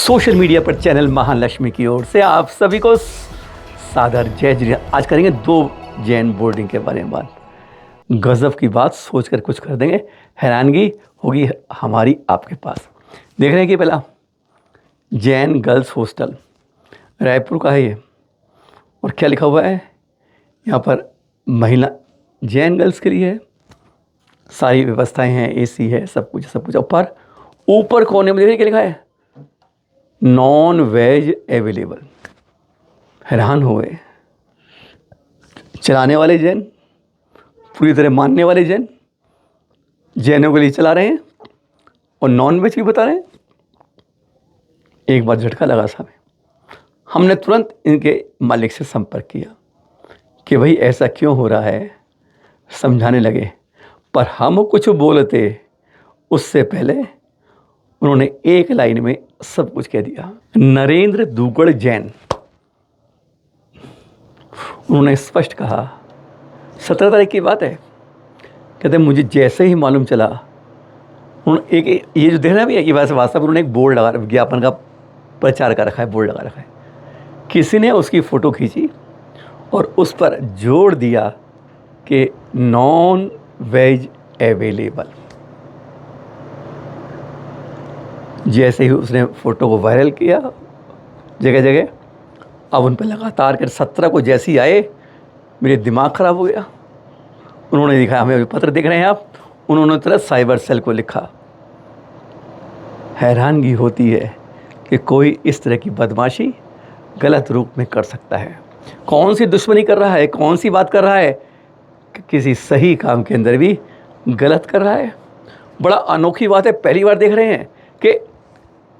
Social media पर channel Mahalakshmi की ओर से आप सभी को सादर जय श्री राम। आज करेंगे 2 जैन बोर्डिंग के बारे में बात। गजब की बात सोचकर कुछ कर देंगे, हैरानगी होगी हमारी आपके पास। देख रहे हैं कि पहला जैन गर्ल्स हॉस्टल रायपुर का है ये, और क्या लिखा हुआ है यहाँ पर, महिला जैन गर्ल्स के लिए है, सारी व्यवस्थाएं हैं, एसी है, सब कुछ। ऊपर कोने में देखिए क्या लिखा है, नॉन वेज अवेलेबल। हैरान हो गए, चलाने वाले जैन, पूरी तरह मानने वाले जैन जैनों के लिए चला रहे हैं और नॉन वेज भी बता रहे हैं। एक बार झटका लगा साहब, हमने तुरंत इनके मालिक से संपर्क किया कि भाई ऐसा क्यों हो रहा है, समझाने लगे। पर हम कुछ बोलते उससे पहले उन्होंने एक लाइन में सब कुछ कह दिया। नरेंद्र दुगड़ जैन, उन्होंने स्पष्ट कहा, 17 तारीख की बात है, कहते मुझे जैसे ही मालूम चला, उन्होंने एक ये जो देखना भी है, ये वैसे वास्तव में उन्होंने एक बोर्ड लगा, विज्ञापन का प्रचार कर रखा है, बोर्ड लगा रखा है। किसी ने उसकी फ़ोटो खींची और उस पर जोड़ दिया कि नॉन वेज अवेलेबल। जैसे ही उसने फ़ोटो को वायरल किया जगह जगह, अब उन पर लगातार कर 17 को जैसे ही आए, मेरे दिमाग ख़राब हो गया। उन्होंने लिखा, हमें अभी पत्र देख रहे हैं आप, उन्होंने तुरंत साइबर सेल को लिखा। हैरानगी होती है कि कोई इस तरह की बदमाशी गलत रूप में कर सकता है। कौन सी दुश्मनी कर रहा है, कौन सी बात कर रहा है कि किसी सही काम के अंदर भी गलत कर रहा है। बड़ा अनोखी बात है, पहली बार देख रहे हैं कि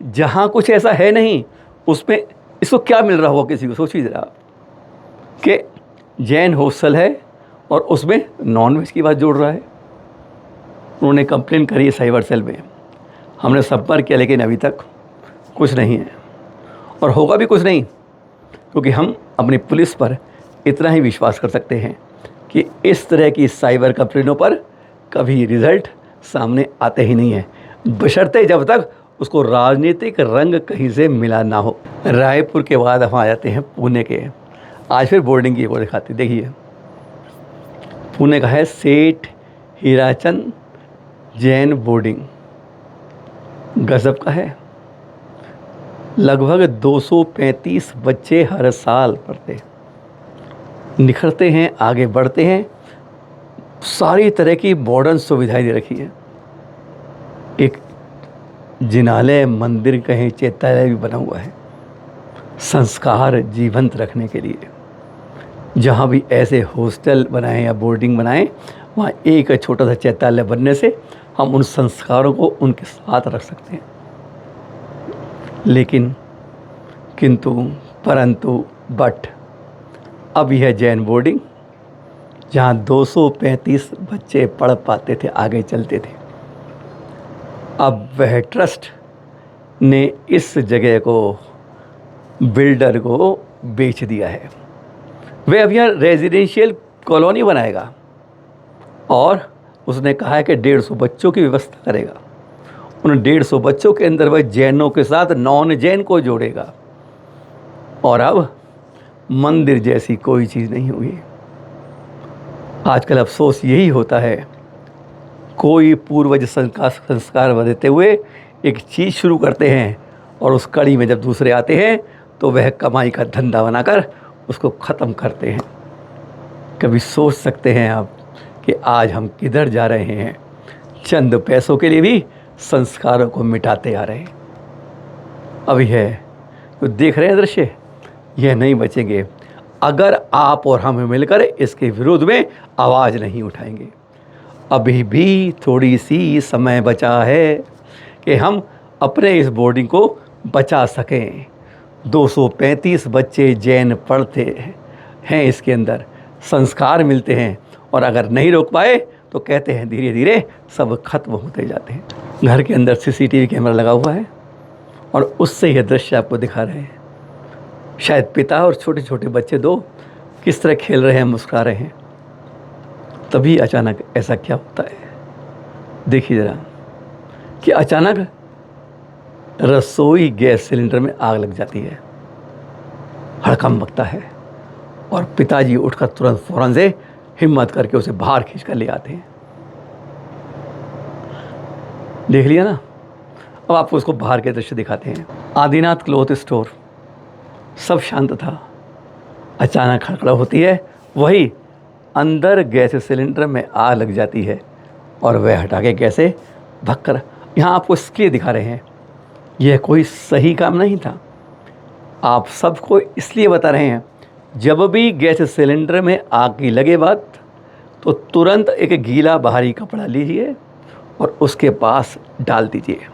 जहाँ कुछ ऐसा है नहीं, उसमें इसको क्या मिल रहा होगा किसी को। सोचिए ज़रा कि जैन हॉस्टल है और उसमें नॉन वेज की बात जोड़ रहा है। उन्होंने कंप्लेन करी है साइबर सेल में, हमने संपर्क किया, लेकिन अभी तक कुछ नहीं है और होगा भी कुछ नहीं, क्योंकि हम अपनी पुलिस पर इतना ही विश्वास कर सकते हैं कि इस तरह की साइबर कंप्लेनों पर कभी रिज़ल्ट सामने आते ही नहीं है, बशर्ते जब तक उसको राजनीतिक रंग कहीं से मिला ना हो। रायपुर के बाद हम आ जाते हैं पुणे के। आज फिर बोर्डिंग की ओर दिखाते, देखिए पुणे का है सेठ हीराचंद जैन बोर्डिंग। गजब का है, लगभग 235 बच्चे हर साल पढ़ते, निखरते हैं, आगे बढ़ते हैं। सारी तरह की मॉडर्न सुविधाएं दे रखी है। एक जिनालय, मंदिर कहें, चैत्यालय भी बना हुआ है संस्कार जीवंत रखने के लिए। जहाँ भी ऐसे हॉस्टल बनाएं या बोर्डिंग बनाएं, वहाँ एक छोटा सा चैत्यालय बनने से हम उन संस्कारों को उनके साथ रख सकते हैं। लेकिन किंतु परंतु बट अब यह जैन बोर्डिंग, जहाँ 235 बच्चे पढ़ पाते थे, आगे चलते थे, अब वह ट्रस्ट ने इस जगह को बिल्डर को बेच दिया है। वह अब यहाँ रेजिडेंशियल कॉलोनी बनाएगा और उसने कहा है कि 150 बच्चों की व्यवस्था करेगा। उन 150 बच्चों के अंदर वह जैनों के साथ नॉन जैन को जोड़ेगा। और अब मंदिर जैसी कोई चीज़ नहीं हुई। आजकल अफसोस यही होता है, कोई पूर्वज संस्कार बदलते हुए एक चीज़ शुरू करते हैं और उस कड़ी में जब दूसरे आते हैं तो वह कमाई का धंधा बनाकर उसको ख़त्म करते हैं। कभी सोच सकते हैं आप कि आज हम किधर जा रहे हैं? चंद पैसों के लिए भी संस्कारों को मिटाते आ रहे हैं। अभी है तो देख रहे हैं दृश्य, यह नहीं बचेंगे अगर आप और हम मिलकर इसके विरोध में आवाज़ नहीं उठाएंगे। अभी भी थोड़ी सी समय बचा है कि हम अपने इस बोर्डिंग को बचा सकें। 235 बच्चे जैन पढ़ते हैं, इसके अंदर संस्कार मिलते हैं, और अगर नहीं रोक पाए तो कहते हैं धीरे धीरे सब खत्म होते जाते हैं। घर के अंदर सीसीटीवी कैमरा लगा हुआ है और उससे यह दृश्य आपको दिखा रहे हैं। शायद पिता और छोटे छोटे बच्चे 2 किस तरह खेल रहे हैं, मुस्कुरा रहे हैं। तभी अचानक ऐसा क्या होता है, देखिए ज़रा कि अचानक रसोई गैस सिलेंडर में आग लग जाती है। हड़कंप मचता है और पिताजी उठकर तुरंत फौरन से हिम्मत करके उसे बाहर खींच कर ले आते हैं। देख लिया ना। अब आपको उसको बाहर के दृश्य दिखाते हैं। आदिनाथ क्लॉथ स्टोर, सब शांत था। अचानक खड़खड़ा होती है, वही अंदर गैस सिलेंडर में आग लग जाती है और वह हटा के कैसे भगकर यहाँ आपको इसलिए दिखा रहे हैं। यह कोई सही काम नहीं था। आप सबको इसलिए बता रहे हैं, जब भी गैस सिलेंडर में आग की लगे बात, तो तुरंत एक गीला बाहरी कपड़ा लीजिए और उसके पास डाल दीजिए।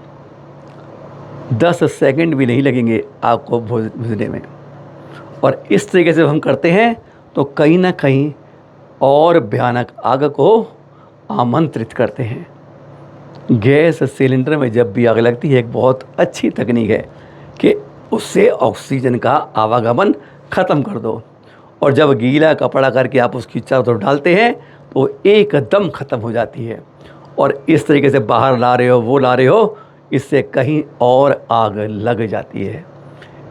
10 सेकंड भी नहीं लगेंगे आग को बुझने में। और इस तरीके से हम करते हैं तो कहीं ना कहीं और भयानक आग को आमंत्रित करते हैं। गैस सिलेंडर में जब भी आग लगती है, एक बहुत अच्छी तकनीक है कि उससे ऑक्सीजन का आवागमन ख़त्म कर दो। और जब गीला कपड़ा करके आप उसकी चारों तरफ डालते हैं तो एकदम ख़त्म हो जाती है। और इस तरीके से बाहर ला रहे हो, वो ला रहे हो, इससे कहीं और आग लग जाती है।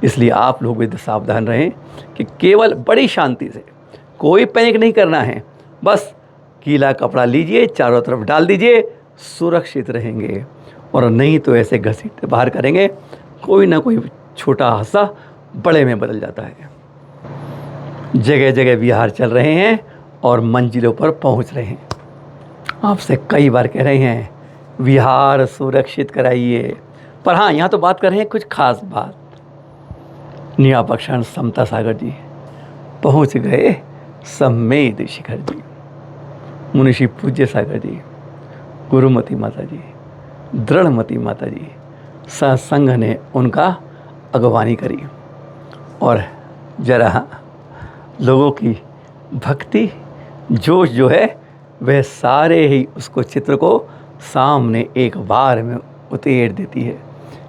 इसलिए आप लोग भी सावधान रहें कि केवल बड़ी शांति से, कोई पैनिक नहीं करना है, बस गीला कपड़ा लीजिए, चारों तरफ डाल दीजिए, सुरक्षित रहेंगे। और नहीं तो ऐसे घसीटते बाहर करेंगे, कोई ना कोई छोटा हादसा बड़े में बदल जाता है। जगह जगह विहार चल रहे हैं और मंजिलों पर पहुंच रहे हैं। आपसे कई बार कह रहे हैं विहार सुरक्षित कराइए, पर हाँ, यहाँ तो बात कर रहे हैं कुछ खास बात। नियापक्षण समता सागर जी पहुँच गए सम्मेद शिखर जी। मुनिषि पूज्य सागर जी, गुरुमती माता जी, दृढ़मती माता जी, सत्संग ने उनका अगवानी करी और जरा लोगों की भक्ति जोश जो है वह सारे ही उसको चित्र को सामने एक बार में उतेर देती है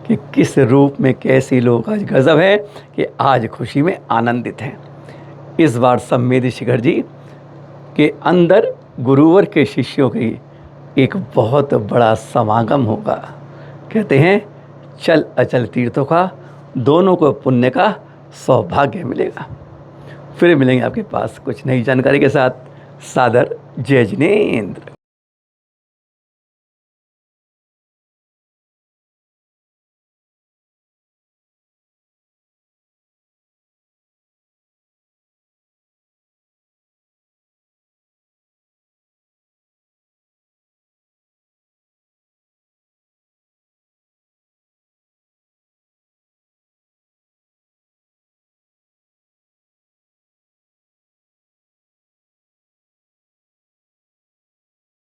कि किस रूप में कैसे लोग आज गजब है कि आज खुशी में आनंदित हैं। इस बार सम्मेद शिखर जी के अंदर गुरुवर के शिष्यों की एक बहुत बड़ा समागम होगा। कहते हैं चल अचल तीर्थों का दोनों को पुण्य का सौभाग्य मिलेगा। फिर मिलेंगे आपके पास कुछ नई जानकारी के साथ। सादर जय जिनेंद्र।